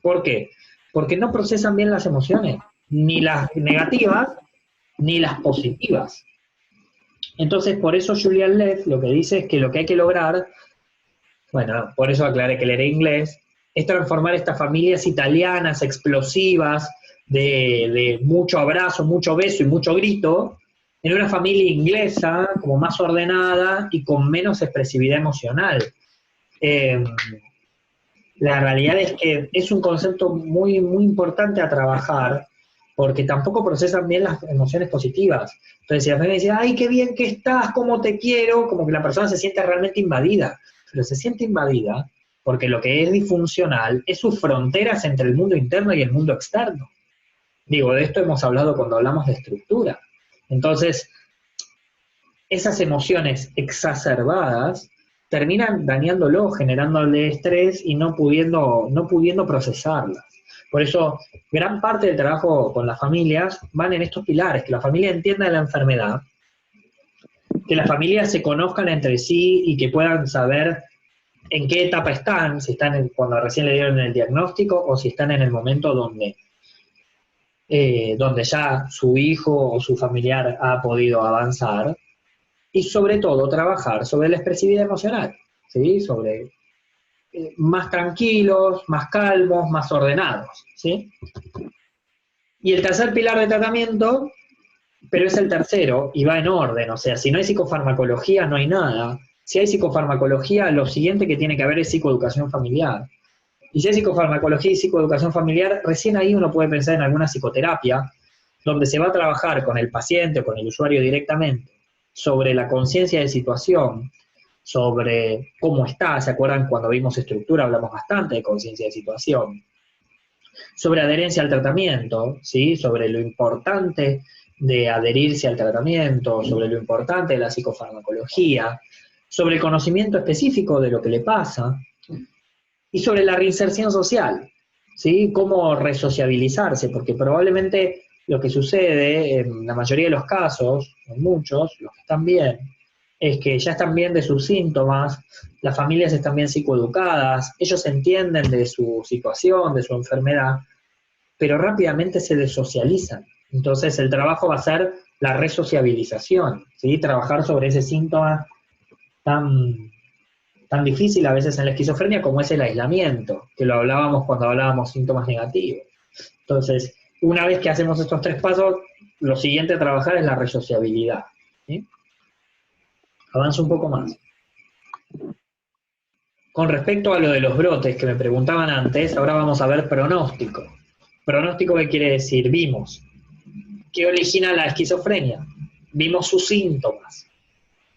¿Por qué? Porque no procesan bien las emociones, ni las negativas, ni las positivas. Entonces, por eso Julian Leff lo que dice es que lo que hay que lograr, bueno, por eso aclaré que leer inglés, es transformar estas familias italianas, explosivas, de mucho abrazo, mucho beso y mucho grito, en una familia inglesa, como más ordenada y con menos expresividad emocional. La realidad es que es un concepto muy, muy importante a trabajar, porque tampoco procesan bien las emociones positivas. Entonces, si la familia dice, ay, qué bien que estás, cómo te quiero, como que la persona se siente realmente invadida. Pero se siente invadida porque lo que es disfuncional es sus fronteras entre el mundo interno y el mundo externo. Digo, de esto hemos hablado cuando hablamos de estructura. Entonces, esas emociones exacerbadas terminan dañándolo, generándole estrés y no pudiendo procesarlas. Por eso, gran parte del trabajo con las familias van en estos pilares, que la familia entienda la enfermedad, que las familias se conozcan entre sí y que puedan saber en qué etapa están, si están cuando recién le dieron el diagnóstico o si están en el momento donde ya su hijo o su familiar ha podido avanzar, y sobre todo trabajar sobre la expresividad emocional, ¿sí? Sobre más tranquilos, más calmos, más ordenados, ¿sí? Y el tercer pilar de tratamiento, pero es el tercero y va en orden, o sea, si no hay psicofarmacología no hay nada. Si hay psicofarmacología, lo siguiente que tiene que haber es psicoeducación familiar. Y si hay psicofarmacología y psicoeducación familiar, recién ahí uno puede pensar en alguna psicoterapia, donde se va a trabajar con el paciente o con el usuario directamente sobre la conciencia de situación, sobre cómo está, ¿se acuerdan cuando vimos estructura hablamos bastante de conciencia de situación? Sobre adherencia al tratamiento, ¿sí? Sobre lo importante de adherirse al tratamiento, sobre lo importante de la psicofarmacología, sobre el conocimiento específico de lo que le pasa, y sobre la reinserción social, ¿sí? Cómo resociabilizarse, porque probablemente lo que sucede en la mayoría de los casos, en muchos, los que están bien, es que ya están bien de sus síntomas, las familias están bien psicoeducadas, ellos entienden de su situación, de su enfermedad, pero rápidamente se desocializan. Entonces el trabajo va a ser la resociabilización, ¿sí? Trabajar sobre ese síntoma tan difícil a veces en la esquizofrenia como es el aislamiento, que lo hablábamos cuando hablábamos síntomas negativos. Entonces, una vez que hacemos estos 3 pasos, lo siguiente a trabajar es la resociabilidad, ¿sí? Avanzo un poco más. Con respecto a lo de los brotes que me preguntaban antes, ahora vamos a ver pronóstico. ¿Pronóstico qué quiere decir? Vimos. ¿Qué origina la esquizofrenia? Vimos sus síntomas.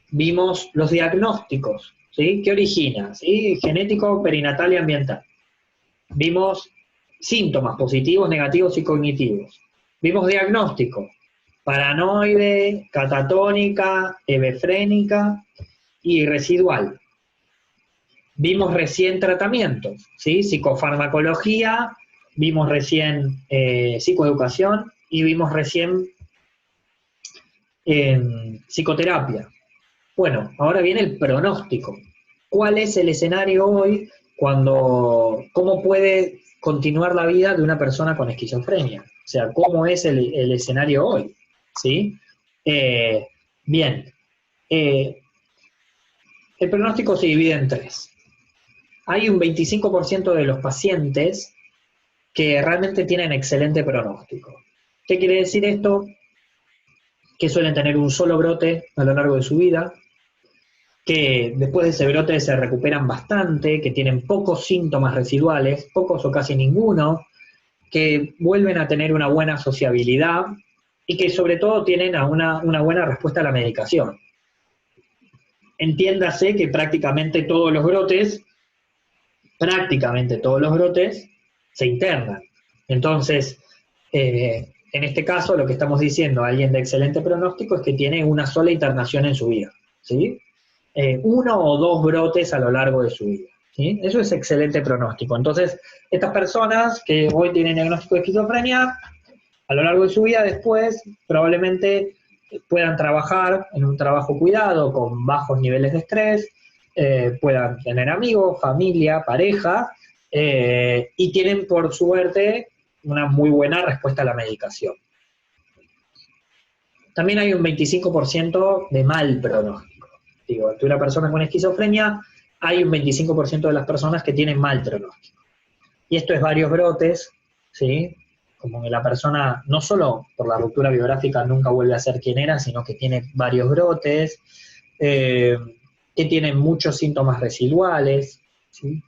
Vimos los diagnósticos, ¿sí? ¿Qué origina? ¿Sí? Genético, perinatal y ambiental. Vimos síntomas positivos, negativos y cognitivos. Vimos diagnóstico, paranoide, catatónica, hebefrénica y residual. Vimos recién tratamientos, ¿sí? Psicofarmacología, vimos recién psicoeducación y vimos recién psicoterapia. Bueno, ahora viene el pronóstico. ¿Cuál es el escenario hoy cómo puede continuar la vida de una persona con esquizofrenia? O sea, ¿cómo es el escenario hoy? ¿Sí? Bien. El pronóstico se divide en 3. Hay un 25% de los pacientes que realmente tienen excelente pronóstico. ¿Qué quiere decir esto? Que suelen tener un solo brote a lo largo de su vida, que después de ese brote se recuperan bastante, que tienen pocos síntomas residuales, pocos o casi ninguno, que vuelven a tener una buena sociabilidad y que sobre todo tienen una buena respuesta a la medicación. entiéndase que prácticamente todos los brotes se internan. Entonces, en este caso, lo que estamos diciendo a alguien de excelente pronóstico es que tiene una sola internación en su vida, ¿sí? 1 o 2 brotes a lo largo de su vida, ¿sí? Eso es excelente pronóstico. Entonces, estas personas que hoy tienen diagnóstico de esquizofrenia, a lo largo de su vida después, probablemente puedan trabajar en un trabajo cuidado, con bajos niveles de estrés, puedan tener amigos, familia, pareja, y tienen por suerte una muy buena respuesta a la medicación. También hay un 25% de mal pronóstico. Digo, ante una persona con esquizofrenia, hay un 25% de las personas que tienen mal pronóstico. Y esto es varios brotes, ¿sí? Como que la persona, no solo por la ruptura biográfica nunca vuelve a ser quien era, sino que tiene varios brotes, que tienen muchos síntomas residuales, ¿sí?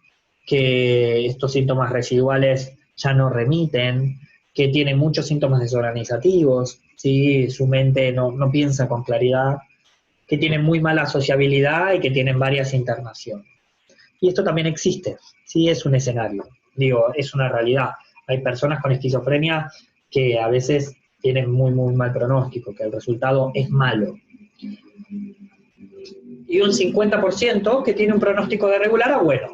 Que estos síntomas residuales ya no remiten, que tiene muchos síntomas desorganizativos, ¿sí? Su mente no piensa con claridad, que tienen muy mala sociabilidad y que tienen varias internaciones. Y esto también existe, ¿sí? Es un escenario, digo, es una realidad. Hay personas con esquizofrenia que a veces tienen muy, muy mal pronóstico, que el resultado es malo. Y un 50% que tiene un pronóstico de regular a bueno.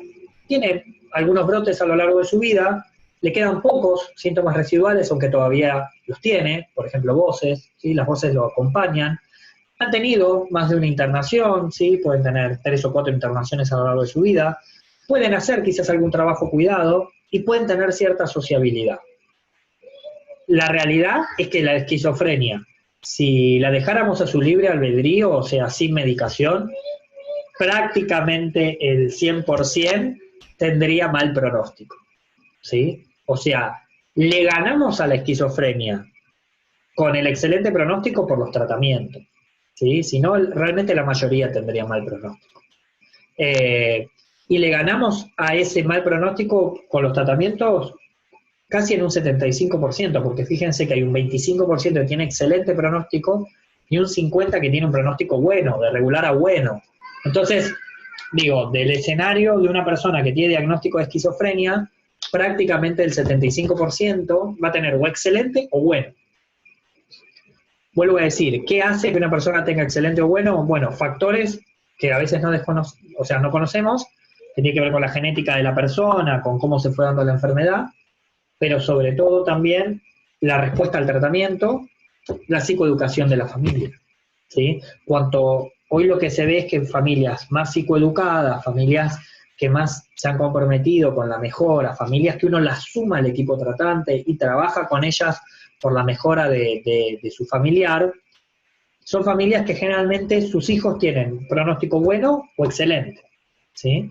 Tiene algunos brotes a lo largo de su vida, le quedan pocos síntomas residuales, aunque todavía los tiene, por ejemplo, voces, ¿sí? Las voces lo acompañan. Han tenido más de una internación, ¿sí? Pueden tener 3 o 4 internaciones a lo largo de su vida, pueden hacer quizás algún trabajo cuidado y pueden tener cierta sociabilidad. La realidad es que la esquizofrenia, si la dejáramos a su libre albedrío, o sea, sin medicación, prácticamente el 100% tendría mal pronóstico, ¿sí? O sea, le ganamos a la esquizofrenia con el excelente pronóstico por los tratamientos, ¿sí? Si no, realmente la mayoría tendría mal pronóstico. Y le ganamos a ese mal pronóstico con los tratamientos casi en un 75%, porque fíjense que hay un 25% que tiene excelente pronóstico y un 50% que tiene un pronóstico bueno, de regular a bueno. Entonces, digo, del escenario de una persona que tiene diagnóstico de esquizofrenia, prácticamente el 75% va a tener o excelente o bueno. Vuelvo a decir, ¿qué hace que una persona tenga excelente o bueno? Bueno, factores que a veces no conocemos, que tiene que ver con la genética de la persona, con cómo se fue dando la enfermedad, pero sobre todo también la respuesta al tratamiento, la psicoeducación de la familia, ¿sí? Hoy lo que se ve es que en familias más psicoeducadas, familias que más se han comprometido con la mejora, familias que uno las suma al equipo tratante y trabaja con ellas por la mejora de su familiar, son familias que generalmente sus hijos tienen pronóstico bueno o excelente, ¿sí?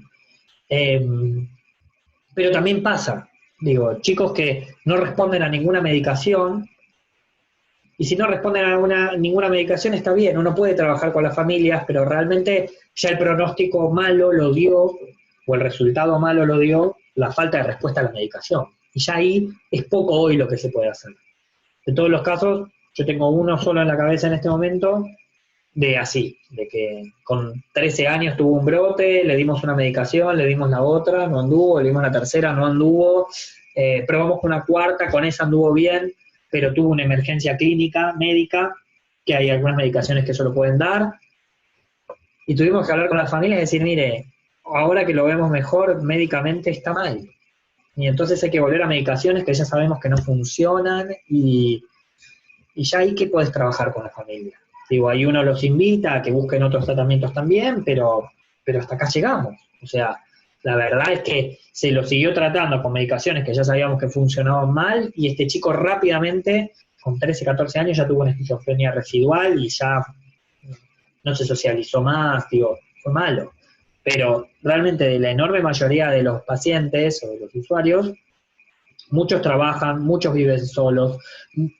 Pero también pasa, digo, chicos que no responden a ninguna medicación, y si no responden a ninguna medicación está bien, uno puede trabajar con las familias, pero realmente ya el pronóstico malo lo dio, o el resultado malo lo dio, la falta de respuesta a la medicación. Y ya ahí es poco hoy lo que se puede hacer. De todos los casos, yo tengo uno solo en la cabeza en este momento, de que con 13 años tuvo un brote, le dimos una medicación, le dimos la otra, no anduvo, le dimos la tercera, no anduvo, probamos con una cuarta, con esa anduvo bien, pero tuvo una emergencia clínica, médica, que hay algunas medicaciones que solo pueden dar, y tuvimos que hablar con las familias y decir, mire, ahora que lo vemos mejor, médicamente está mal, y entonces hay que volver a medicaciones que ya sabemos que no funcionan, y ya ahí que puedes trabajar con la familia. Digo, ahí uno los invita a que busquen otros tratamientos también, pero hasta acá llegamos. O sea, la verdad es que se lo siguió tratando con medicaciones que ya sabíamos que funcionaban mal, y este chico rápidamente, con 13, 14 años, ya tuvo una esquizofrenia residual y ya no se socializó más, digo, fue malo. Pero realmente de la enorme mayoría de los pacientes o de los usuarios, muchos trabajan, muchos viven solos,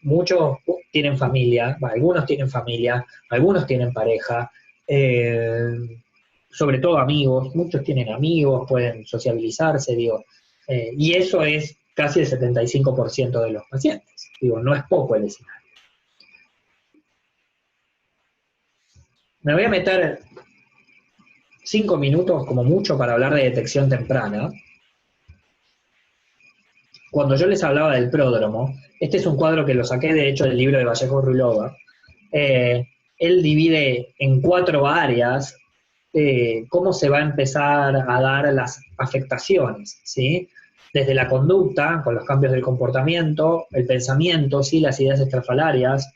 muchos tienen familia, algunos tienen familia, algunos tienen pareja, sobre todo amigos, muchos tienen amigos, pueden sociabilizarse, digo, y eso es casi el 75% de los pacientes, digo, no es poco el escenario. Me voy a meter 5 minutos como mucho para hablar de detección temprana. Cuando yo les hablaba del pródromo, este es un cuadro que lo saqué de hecho del libro de Vallejo Rulova. Él divide en 4 áreas cómo se va a empezar a dar las afectaciones, ¿sí? Desde la conducta, con los cambios del comportamiento, el pensamiento, ¿sí? Las ideas extrafalarias,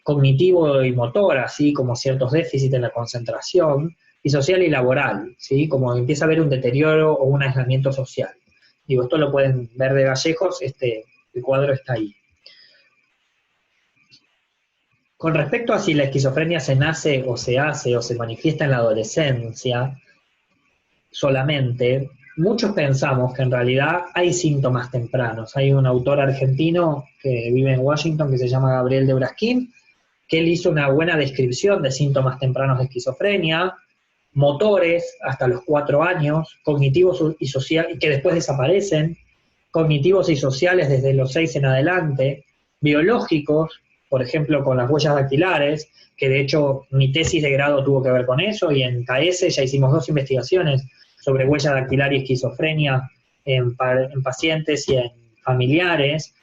cognitivo y motor, así como ciertos déficits en la concentración, y social y laboral, ¿sí? Como empieza a haber un deterioro o un aislamiento social. Digo, esto lo pueden ver de Vallejos, el cuadro está ahí. Con respecto a si la esquizofrenia se nace o se hace o se manifiesta en la adolescencia solamente, muchos pensamos que en realidad hay síntomas tempranos. Hay un autor argentino que vive en Washington que se llama Gabriel de Brasquín, que él hizo una buena descripción de síntomas tempranos de esquizofrenia, motores hasta los 4 años, cognitivos y sociales, que después desaparecen, cognitivos y sociales desde los 6 en adelante, biológicos, por ejemplo, con las huellas dactilares, que de hecho mi tesis de grado tuvo que ver con eso, y en KS ya hicimos 2 investigaciones sobre huella dactilar y esquizofrenia en pacientes y en familiares,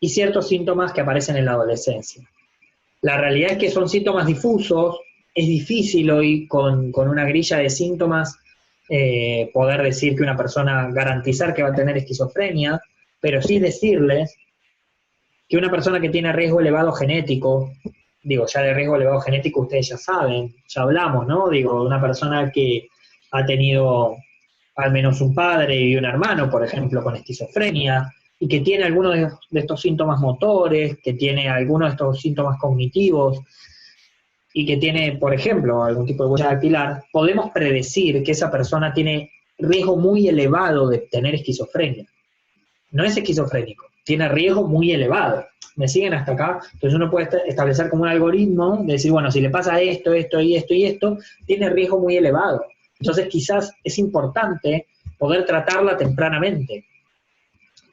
y ciertos síntomas que aparecen en la adolescencia. La realidad es que son síntomas difusos, es difícil hoy con una grilla de síntomas poder decir que una persona, garantizar que va a tener esquizofrenia, pero sí decirles que una persona que tiene riesgo elevado genético, digo, ya de riesgo elevado genético ustedes ya saben, ya hablamos, ¿no? Digo, una persona que ha tenido al menos un padre y un hermano, por ejemplo, con esquizofrenia, y que tiene algunos de estos síntomas motores, que tiene algunos de estos síntomas cognitivos, y que tiene, por ejemplo, algún tipo de huella dactilar, podemos predecir que esa persona tiene riesgo muy elevado de tener esquizofrenia. No es esquizofrénico, tiene riesgo muy elevado. ¿Me siguen hasta acá? Entonces uno puede establecer como un algoritmo de decir, bueno, si le pasa esto, esto y esto y esto, tiene riesgo muy elevado. Entonces quizás es importante poder tratarla tempranamente.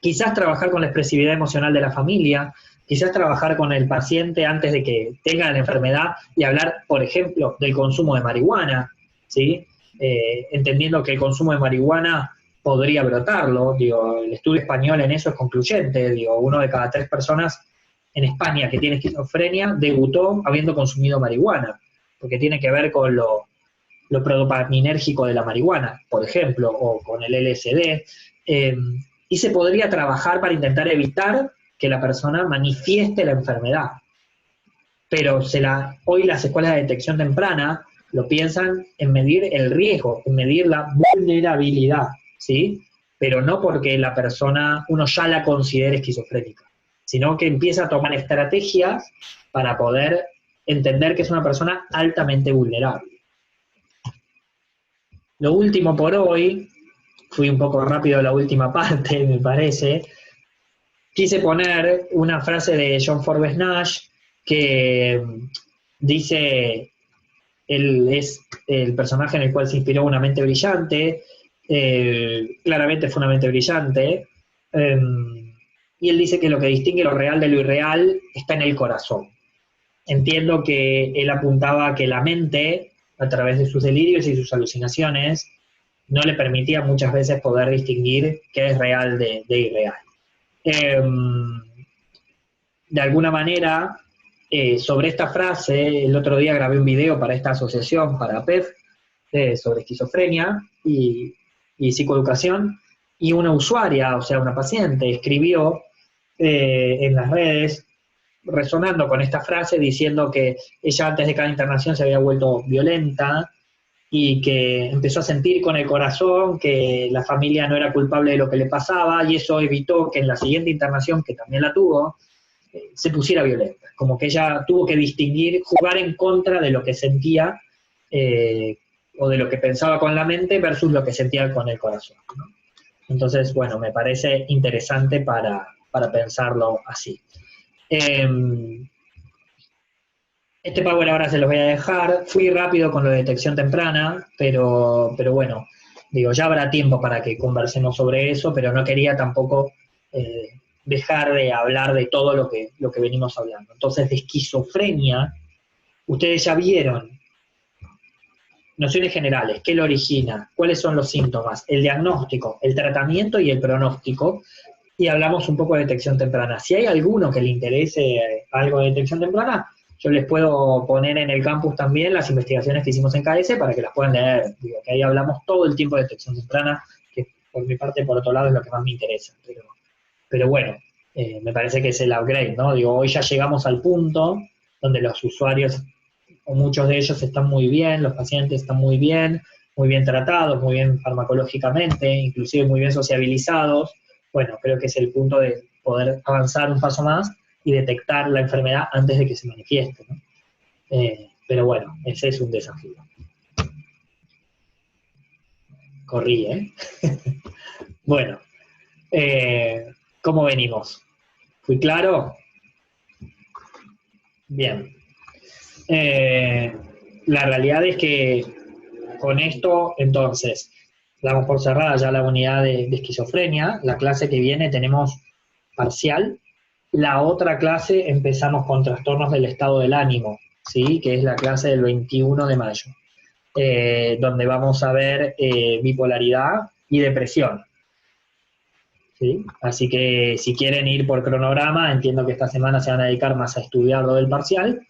Quizás trabajar con la expresividad emocional de la familia, quizás trabajar con el paciente antes de que tenga la enfermedad y hablar, por ejemplo, del consumo de marihuana, ¿sí? Entendiendo que el consumo de marihuana podría brotarlo, digo, el estudio español en eso es concluyente, digo, 1 de cada 3 personas en España que tiene esquizofrenia debutó habiendo consumido marihuana, porque tiene que ver con lo prodopaminérgico de la marihuana, por ejemplo, o con el LSD, y se podría trabajar para intentar evitar que la persona manifieste la enfermedad. Pero hoy las escuelas de detección temprana lo piensan en medir el riesgo, en medir la vulnerabilidad, ¿sí? Pero no porque la persona, uno ya la considere esquizofrénica, sino que empieza a tomar estrategias para poder entender que es una persona altamente vulnerable. Lo último por hoy, fui un poco rápido a la última parte, me parece, quise poner una frase de John Forbes Nash que dice, él es el personaje en el cual se inspiró Una mente brillante, claramente fue una mente brillante, y él dice que lo que distingue lo real de lo irreal está en el corazón. Entiendo que él apuntaba a que la mente, a través de sus delirios y sus alucinaciones, no le permitía muchas veces poder distinguir qué es real de irreal. De alguna manera, sobre esta frase, el otro día grabé un video para esta asociación, para PEF, sobre esquizofrenia y psicoeducación, y una usuaria, o sea, una paciente, escribió en las redes, resonando con esta frase, diciendo que ella antes de cada internación se había vuelto violenta, y que empezó a sentir con el corazón que la familia no era culpable de lo que le pasaba, y eso evitó que en la siguiente internación, que también la tuvo, se pusiera violenta. Como que ella tuvo que distinguir, jugar en contra de lo que sentía o de lo que pensaba con la mente versus lo que sentía con el corazón, ¿no? Entonces, bueno, me parece interesante para pensarlo así. Este power ahora se los voy a dejar. Fui rápido con lo de detección temprana, pero bueno, digo, ya habrá tiempo para que conversemos sobre eso, pero no quería tampoco dejar de hablar de todo lo que venimos hablando. Entonces, de esquizofrenia, ustedes ya vieron nociones generales, ¿qué lo origina? ¿Cuáles son los síntomas? El diagnóstico, el tratamiento y el pronóstico. Y hablamos un poco de detección temprana. Si hay alguno que le interese algo de detección temprana, yo les puedo poner en el campus también las investigaciones que hicimos en KS para que las puedan leer. Digo, que ahí hablamos todo el tiempo de detección temprana, que por mi parte, por otro lado, es lo que más me interesa. Pero bueno, me parece que es el upgrade, ¿no? Digo, hoy ya llegamos al punto donde los usuarios, o muchos de ellos, están muy bien, los pacientes están muy bien tratados, muy bien farmacológicamente, inclusive muy bien sociabilizados. Bueno, creo que es el punto de poder avanzar un paso más y detectar la enfermedad antes de que se manifieste, ¿no? Pero bueno, ese es un desafío. Corrí, ¿eh? Bueno, ¿cómo venimos? ¿Fui claro? Bien. La realidad es que con esto, entonces, damos por cerrada ya la unidad de esquizofrenia. La clase que viene tenemos parcial. La otra clase empezamos con trastornos del estado del ánimo, ¿sí? Que es la clase del 21 de mayo, donde vamos a ver bipolaridad y depresión, ¿sí? Así que si quieren ir por cronograma, entiendo que esta semana se van a dedicar más a estudiar lo del parcial,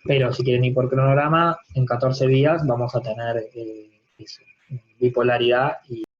pero si quieren ir por cronograma, en 14 días vamos a tener eso, bipolaridad y